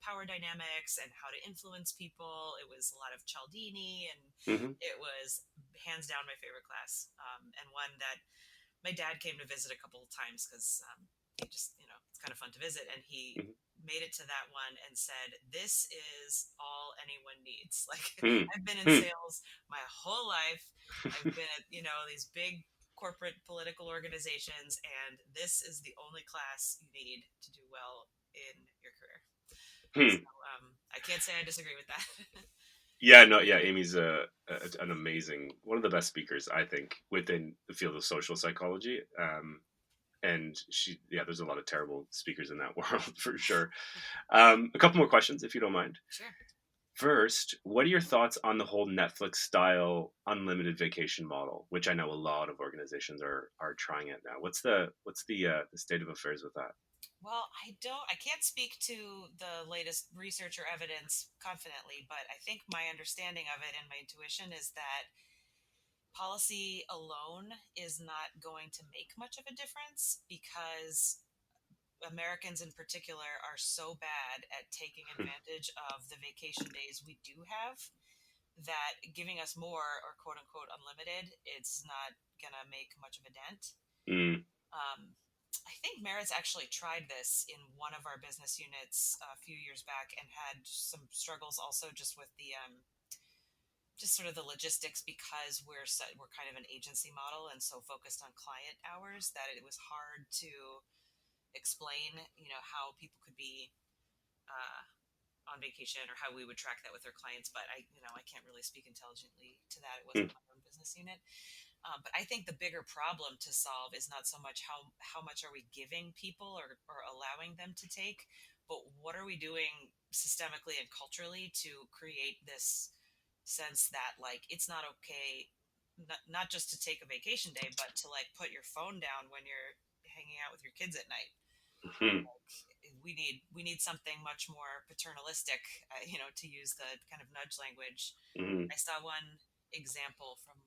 power dynamics and how to influence people. It was a lot of Cialdini, and it was hands down my favorite class, and one that my dad came to visit a couple of times because he just, it's kind of fun to visit, and he made it to that one and said, "This is all anyone needs." I've been in sales my whole life. I've been at, these big corporate political organizations, and this is the only class you need to do well in your career. So, I can't say I disagree with that. Amy's an amazing, one of the best speakers, I think, within the field of social psychology. And there's a lot of terrible speakers in that world for sure. A couple more questions, if you don't mind. Sure. First, what are your thoughts on the whole Netflix style unlimited vacation model, which I know a lot of organizations are trying it now? What's the state of affairs with that? Well, I can't speak to the latest research or evidence confidently, but I think my understanding of it and my intuition is that policy alone is not going to make much of a difference, because Americans in particular are so bad at taking advantage of the vacation days we do have that giving us more, or quote unquote unlimited, it's not going to make much of a dent. I think Maritz actually tried this in one of our business units a few years back and had some struggles also just with the just sort of the logistics, because we're kind of an agency model and so focused on client hours that it was hard to explain, how people could be on vacation, or how we would track that with our clients. But I can't really speak intelligently to that. It wasn't my own business unit. But I think the bigger problem to solve is not so much how much are we giving people or allowing them to take, but what are we doing systemically and culturally to create this sense that it's not okay, not just to take a vacation day, but to put your phone down when you're hanging out with your kids at night. We need something much more paternalistic, to use the kind of nudge language. I saw one example from,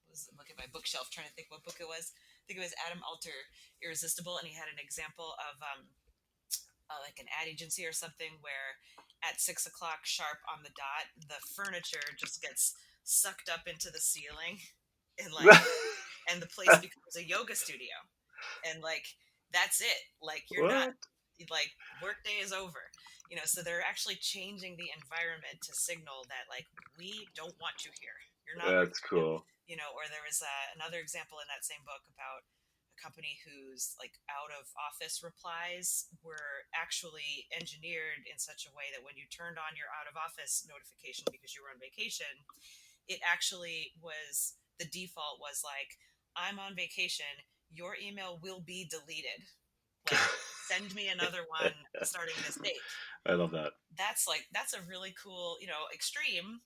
was looking at my bookshelf trying to think what book it was. I think it was Adam Alter, Irresistible, and he had an example of an ad agency or something where at 6 o'clock sharp on the dot, the furniture just gets sucked up into the ceiling, and and the place becomes a yoga studio, and like that's it. Like you're not What? like workday is over. So they're actually changing the environment to signal that like we don't want you here. You're not That's working. cool. Or there was another example in that same book about a company whose like out of office replies were actually engineered in such a way that when you turned on your out of office notification because you were on vacation, it actually was the default was like, I'm on vacation, your email will be deleted, like send me another one starting this date. I love that. That's a really cool, extreme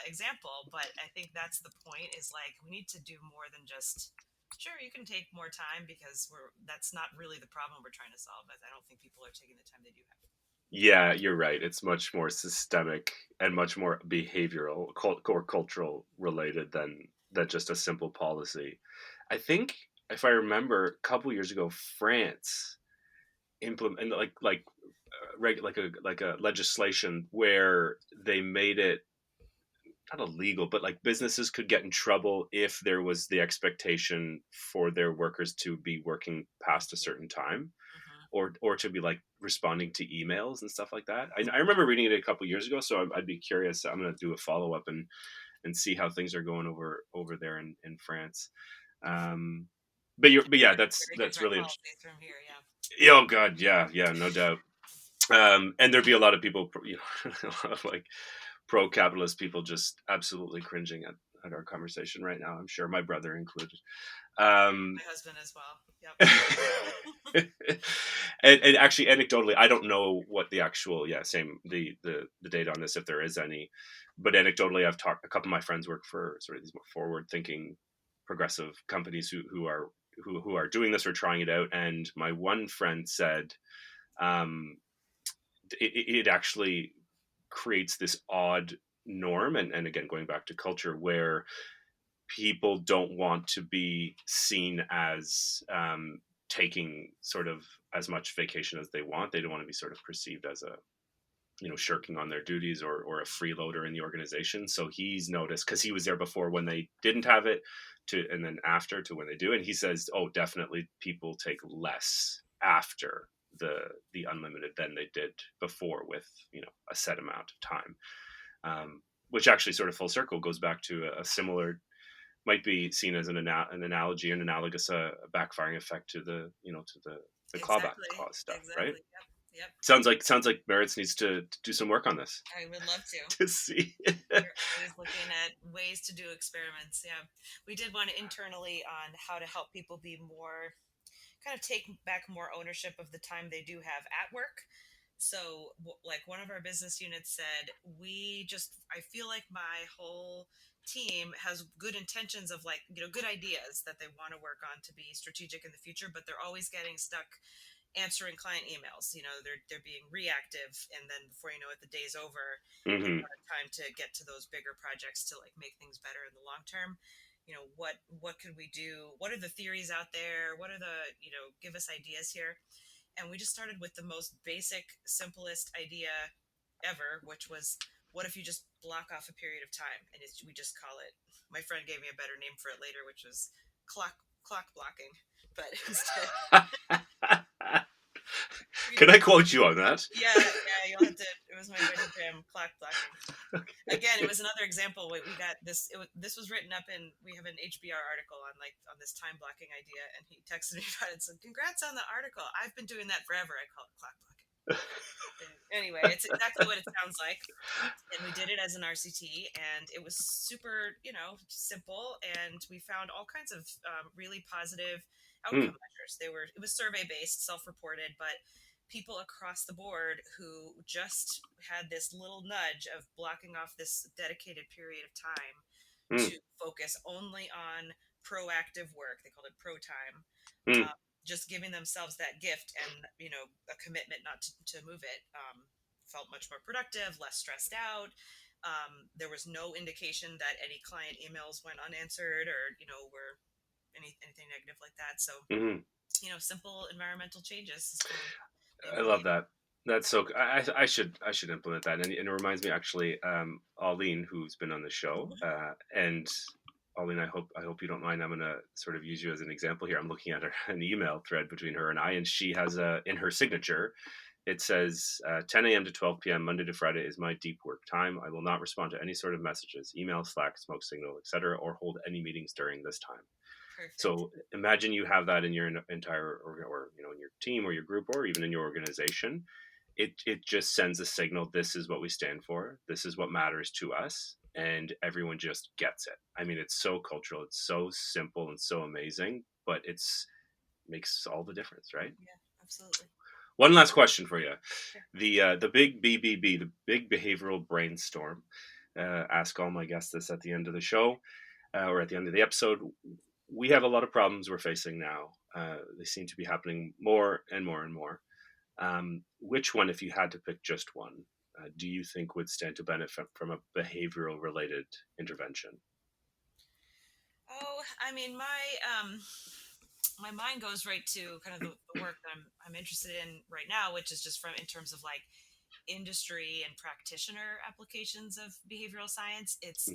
example, but I think that's the point, is like we need to do more than just, sure, you can take more time, because that's not really the problem we're trying to solve, but I don't think people are taking the time they do have. Yeah, you're right. It's much more systemic and much more behavioral or cultural related than just a simple policy. I think, if I remember, a couple years ago, France implement like a legislation where they made it not illegal, but like businesses could get in trouble if there was the expectation for their workers to be working past a certain time, or to be like responding to emails and stuff like that. I remember reading it a couple years ago, so I'd be curious. I'm going to do a follow up and see how things are going over there in France. But yeah, that's really policies from here, yeah. Oh God, yeah, no doubt. And there'd be a lot of people, a lot of like pro-capitalist people just absolutely cringing at our conversation right now. I'm sure, my brother included. My husband as well. Yep. and actually, anecdotally, I don't know what the actual the data on this, if there is any, but anecdotally, I've talked. A couple of my friends work for sort of these more forward-thinking, progressive companies who are doing this or trying it out. And my one friend said, it actually creates this odd norm, and again, going back to culture, where people don't want to be seen as taking sort of as much vacation as they want. They don't want to be sort of perceived as shirking on their duties or a freeloader in the organization. So he's noticed, because he was there before when they didn't have it, and then after to when they do. And he says, oh, definitely people take less after the unlimited than they did before with a set amount of time, which actually sort of full circle goes back to a similar, might be seen as an analogy, an analogous backfiring effect to the clawback clause stuff. Right? Yep. Sounds like Maritz needs to do some work on this. I would love to see. We're always looking at ways to do experiments. Yeah, we did one internally on how to help people be more, kind of take back more ownership of the time they do have at work. So like one of our business units said, I feel like my whole team has good intentions of like, good ideas that they want to work on to be strategic in the future, but they're always getting stuck answering client emails. They're being reactive, and then before you know it, the day's over. Mm-hmm. It's not time to get to those bigger projects to like make things better in the long term. What could we do? What are the theories out there? What are the, give us ideas here. And we just started with the most basic, simplest idea ever, which was, what if you just block off a period of time? And we just call it, my friend gave me a better name for it later, which was clock blocking. But instead, can I quote you on that? Yeah, you'll have to. It was my Instagram clock blocking. Again, it was another example. We got this. This was written up in. We have an HBR article on this time blocking idea, and he texted me about it and said, "Congrats on the article. I've been doing that forever. I call it clock blocking." Anyway, it's exactly what it sounds like, and we did it as an RCT, and it was super, simple, and we found all kinds of really positive outcome measures. It was survey based, self-reported, but people across the board who just had this little nudge of blocking off this dedicated period of time to focus only on proactive work. They called it pro time. Just giving themselves that gift and, a commitment not to move it, felt much more productive, less stressed out. There was no indication that any client emails went unanswered or, were anything negative like that. So, simple environmental changes. I love that. That's so. I should implement that. And it reminds me, actually, Auleen, who's been on the show, and Pauline, I hope you don't mind. I'm going to sort of use you as an example here. I'm looking at an email thread between her and I, and she has in her signature, it says 10 a.m. to 12 p.m. Monday to Friday is my deep work time. I will not respond to any sort of messages, email, Slack, smoke signal, etc., or hold any meetings during this time. Perfect. So imagine you have that in your entire, or in your team or your group or even in your organization. It just sends a signal. This is what we stand for. This is what matters to us. And everyone just gets it. I mean, it's so cultural. It's so simple and so amazing, but makes all the difference, right? Yeah, absolutely. One last question for you. Sure. The big BBB, the big behavioral brainstorm. Ask all my guests this at the end of the show or at the end of the episode. We have a lot of problems we're facing now. They seem to be happening more and more and more. Which one, if you had to pick just one, do you think would stand to benefit from a behavioral related intervention? Oh, I mean, my mind goes right to kind of the work that I'm interested in right now, which is just in terms of like industry and practitioner applications of behavioral science. It's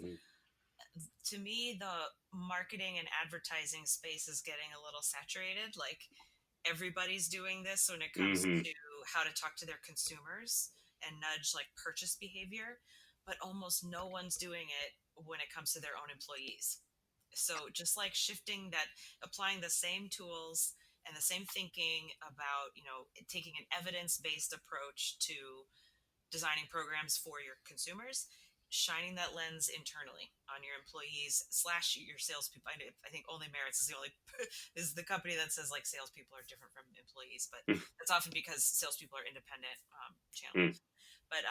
to me, the marketing and advertising space is getting a little saturated. Like everybody's doing this when it comes to how to talk to their consumers and nudge like purchase behavior, but almost no one's doing it when it comes to their own employees. So just like shifting that, applying the same tools and the same thinking about, taking an evidence-based approach to designing programs for your consumers, shining that lens internally on your employees / your salespeople. I think only Maritz is the company that says like salespeople are different from employees, but that's often because salespeople are independent channel. But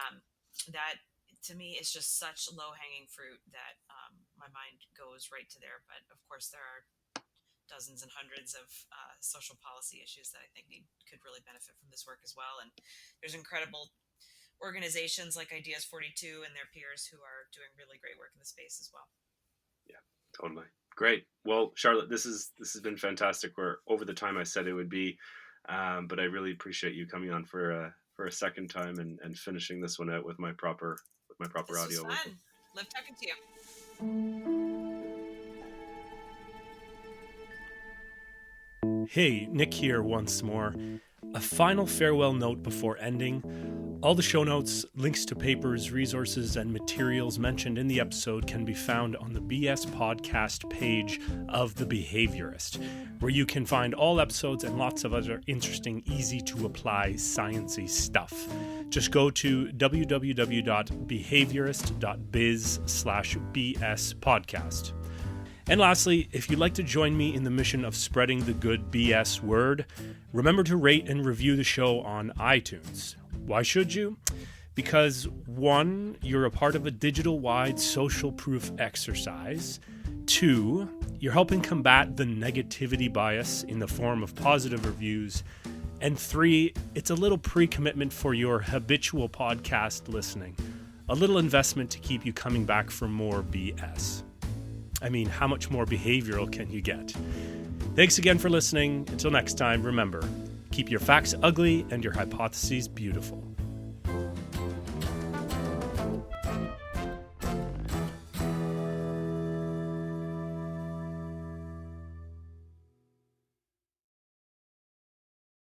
that to me is just such low hanging fruit that my mind goes right to there. But of course, there are dozens and hundreds of social policy issues that I think could really benefit from this work as well. And there's incredible organizations like Ideas 42 and their peers who are doing really great work in the space as well. Yeah, totally. Great. Well, Charlotte, this has been fantastic. We're over the time I said it would be, but I really appreciate you coming on for a second time and finishing this one out with my proper this audio. Was fun. Love talking to you. Hey, Nick here once more. A final farewell note before ending. All the show notes, links to papers, resources, and materials mentioned in the episode can be found on the BS podcast page of The Behaviorist, where you can find all episodes and lots of other interesting, easy-to-apply, sciencey stuff. Just go to www.behaviorist.biz/BS podcast. And lastly, if you'd like to join me in the mission of spreading the good BS word, remember to rate and review the show on iTunes. Why should you? Because 1, you're a part of a digital-wide social proof exercise. 2, you're helping combat the negativity bias in the form of positive reviews. And 3, it's a little pre-commitment for your habitual podcast listening. A little investment to keep you coming back for more BS. I mean, how much more behavioral can you get? Thanks again for listening. Until next time, remember, keep your facts ugly and your hypotheses beautiful.